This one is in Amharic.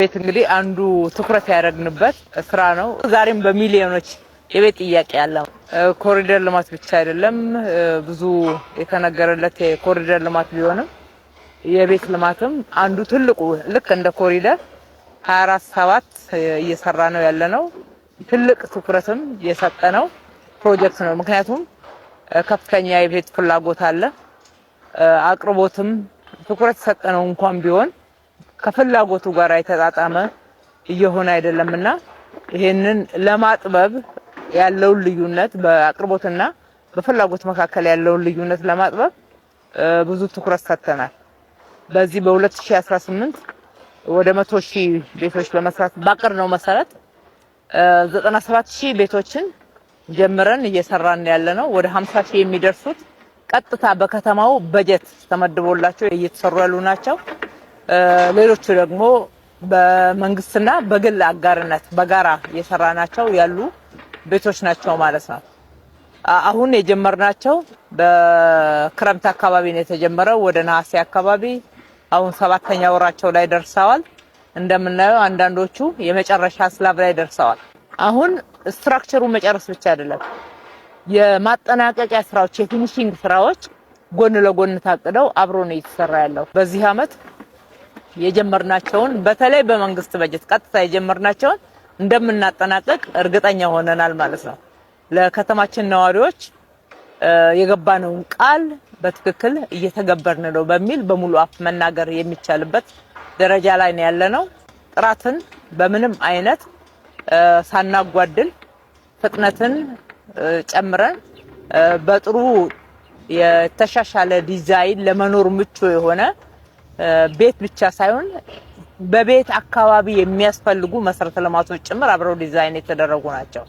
ቤት እንግዲህ አንዱ ትኩረት ያደረግንበት ስራ ነው። ዛሬም በሚሊዮኖች የቤት ጥያቄ ያለው ኮሪደር ልማት ብቻ አይደለም፣ ብዙ የተነገረለት የኮሪደር ልማት ቢሆንም የቤት ልማትም አንዱ ትልቁ ልክ እንደ ኮሪደር 24/7 እየሰራ ነው ያለነው ትልቅ ትኩረትም የሰጠነው ፕሮጀክት ነው። ምክንያቱም ከፍተኛ የቤት ፍላጎት አለ፣ አቅርቦትም ትኩረት ሰጠነው እንኳን ቢሆን ከፍላጎቱ ጋር የተጣጣመ እየሆነ አይደለምና ይሄንን ለማጥበብ ያለው ልዩነት በአቅርቦትና በፍላጎት መካከል ያለው ልዩነት ለማጥበብ ብዙ ትኩረት ሰጥተናል። በዚህ በ2018 ወደ 100,000 ቤቶች ለመስራት ባቀድነው መሰረት 97,000 ቤቶችን ጀምረን እየሰራን ያለነው ወደ 50,000 የሚደርሱት ቀጥታ በከተማው በጀት ተመድቦላቸው እየተሰሩ ያሉ ናቸው። ሌሎቹ ደግሞ በመንግስትና በግል አጋርነት በጋራ እየሰራናቸው ያሉ ቤቶች ናቸው ማለት ነው። አሁን የጀመርናቸው በክረምት አካባቢ ነው የተጀመረው። ወደ ነሐሴ አካባቢ አሁን 7ኛ ወራቸው ላይ ደርሰዋል። እንደምናየው አንዳንዶቹ የመጨረሻ ስላብ ላይ ደርሰዋል። አሁን ስትራክቸሩ መጨረስ ብቻ አይደለም፣ የማጠናቀቂያ ስራዎች የፊኒሺንግ ስራዎች ጎን ለጎን ታቅደው አብሮ ነው እየተሰራ ያለው። በዚህ አመት የጀመርናቸውን በተለይ በመንግስት በጀት ቀጥታ የጀመርናቸውን እንደምናጠናቀቅ እርግጠኛ ሆነናል ማለት ነው። ለከተማችን ነዋሪዎች የገባነውን ቃል በትክክል እየተገበርን ነው በሚል በሙሉ አፍ መናገር የሚቻልበት ደረጃ ላይ ነው ያለነው። ጥራትን በምንም አይነት ሳናጓድል ፍጥነትን ጨምረን በጥሩ የተሻሻለ ዲዛይን ለመኖር ምቹ የሆነ ቤት ብቻ ሳይሆን በቤት አካባቢ የሚያስፈልጉ መሰረተ ልማቶች ጭምር አብረው ዲዛይን የተደረጉ ናቸው።